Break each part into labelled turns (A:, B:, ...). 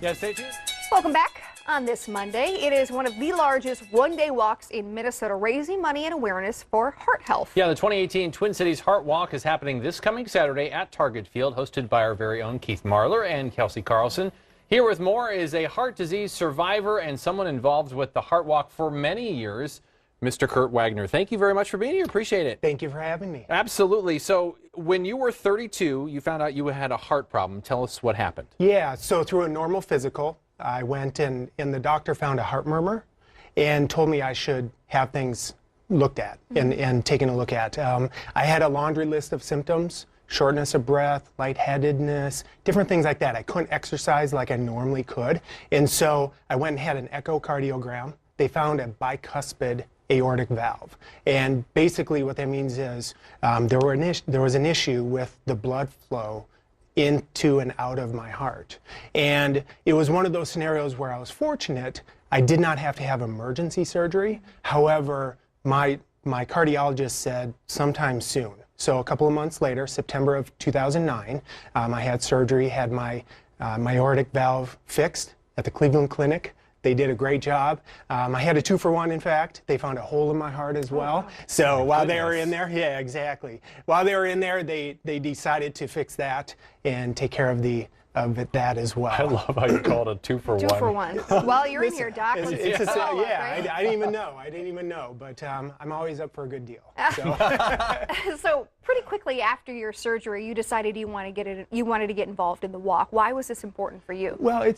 A: Yeah, stay tuned.
B: Welcome back. On this Monday, it is one of the largest one-day walks in Minnesota, raising money and awareness for heart health.
A: Yeah, the 2018 Twin Cities Heart Walk is happening this coming Saturday at Target Field, hosted by our very own Keith Marler and Kelsey Carlson. Here with more is a heart disease survivor and someone involved with the Heart Walk for many years, Mr. Curt Wagner. Thank you very much for being here. Appreciate it.
C: Thank you for having me.
A: Absolutely. So when you were 32, you found out you had a heart problem. Tell us what happened.
C: Yeah, so through a normal physical, I went and the doctor found a heart murmur and told me I should have things looked at and taken a look at. I had a laundry list of symptoms: shortness of breath, lightheadedness, different things like that. I couldn't exercise like I normally could. And so I went and had an echocardiogram. They found a bicuspid aortic valve. And basically what that means is there was an issue with the blood flow into and out of my heart. And it was one of those scenarios where I was fortunate. I did not have to have emergency surgery. However, my cardiologist said sometime soon. So a couple of months later, September of 2009, I had surgery, had my aortic valve fixed at the Cleveland Clinic. They did a great job. I had a 2-for-1, in fact. They found a hole in my heart as well. So while they were in there, yeah, exactly. While they were in there, they decided to fix that and take care of that as well.
A: I love how you call it a 2-for-1.
B: 2-for-1. While you're in here, Doc,
C: I didn't even know. But I'm always up for a good deal. So.
B: So pretty quickly after your surgery, you decided you wanted to get involved in the walk. Why was this important for you?
C: Well,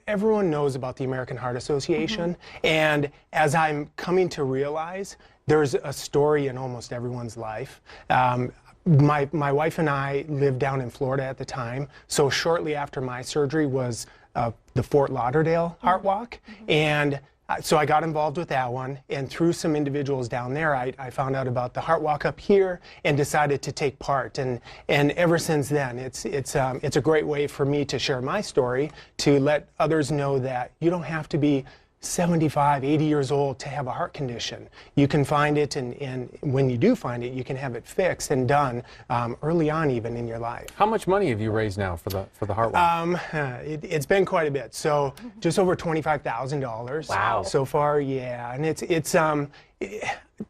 C: everyone knows about the American Heart Association, and as I'm coming to realize, there's a story in almost everyone's life. My wife and I lived down in Florida at the time, so shortly after my surgery was the Fort Lauderdale Heart Walk, and so I got involved with that one, and through some individuals down there, I found out about the Heart Walk up here and decided to take part. And ever since then, it's a great way for me to share my story, to let others know that you don't have to be 75, 80 years old to have a heart condition. You can find it, and when you do find it, you can have it fixed and done early on, even in your life.
A: How much money have you raised now for the Heart Walk?
C: It's been quite a bit. So just over $25,000.
A: Wow.
C: So far, yeah. And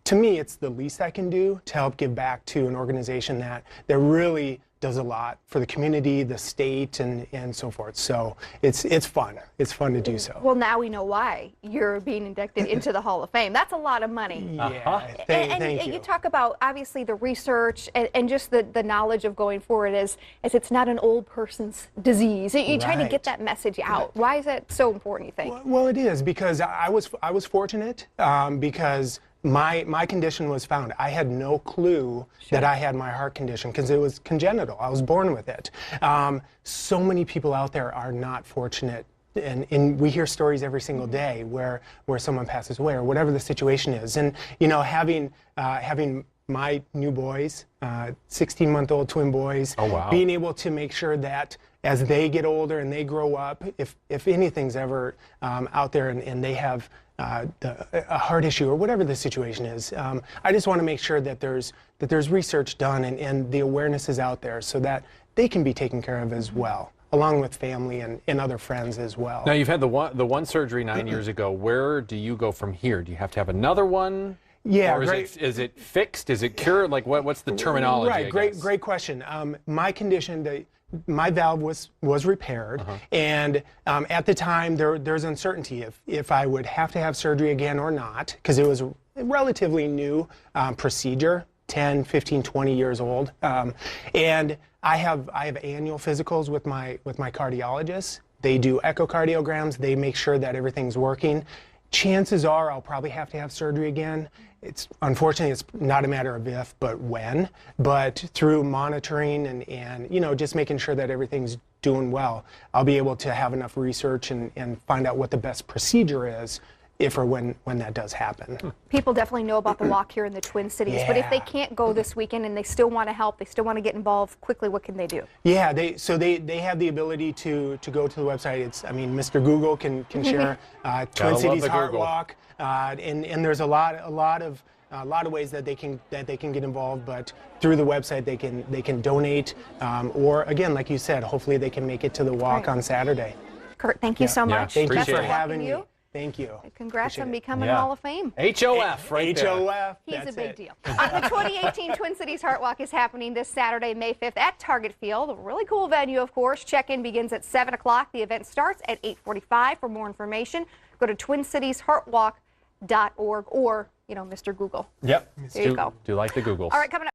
C: to me, it's the least I can do to help give back to an organization that really does a lot for the community, the state, and so forth. So it's fun. It's fun to do so.
B: Well, now we know why you're being inducted into the Hall of Fame. That's a lot of money.
C: Yeah.
B: Thank you. You talk about obviously the research and just the knowledge of going forward as it's not an old person's disease. You try to get that message out. Why is that so important, you think?
C: Well, it is because I was fortunate because my condition was found. I had no clue that I had my heart condition because it was congenital. I was born with it. So many people out there are not fortunate, and we hear stories every single day where someone passes away or whatever the situation is. And you know, having my new boys, 16-month-old twin boys, being able to make sure that as they get older and they grow up, if anything's ever out there and they have a heart issue or whatever the situation is, I just want to make sure that there's research done and the awareness is out there so that they can be taken care of as well, along with family and other friends as well.
A: Now, you've had the one surgery 9 years ago. Where do you go from here? Do you have to have another one?
C: Yeah,
A: or is it fixed? Is it cured? Like what's the terminology?
C: Right, great question. My condition, my valve was repaired, and at the time there's uncertainty if I would have to have surgery again or not, because it was a relatively new procedure, 10, 15, 20 years old, and I have annual physicals with my cardiologist. They do echocardiograms. They make sure that everything's working. Chances are I'll probably have to have surgery again. Unfortunately, it's not a matter of if, but when. But through monitoring and you know, just making sure that everything's doing well, I'll be able to have enough research and find out what the best procedure is if or when that does happen.
B: People definitely know about the walk here in the Twin Cities, but if they can't go this weekend and they still want to help, they still want to get involved quickly, what can they do?
C: Yeah, they have the ability to go to the website. Mr. Google can share Twin Cities Heart Walk, and there's a lot of ways that they can get involved, but through the website they can donate, or again, like you said, hopefully they can make it to the walk on Saturday.
B: Kurt, thank you so much.
C: Thank you
A: Appreciate
C: for
A: it.
C: having me.
B: You.
C: Thank you.
B: Congrats on
C: Appreciate it.
B: becoming Hall of Fame.
A: HOF right there.
C: HOF.
B: He's
C: that's
B: a big
C: it.
B: deal. The 2018 Twin Cities Heart Walk is happening this Saturday, May 5th at Target Field. A really cool venue, of course. Check-in begins at 7 o'clock. The event starts at 8:45. For more information, go to twincitiesheartwalk.org or, Mr. Google.
A: Yep.
B: There you go.
A: Do like the Googles.
B: All right, coming up.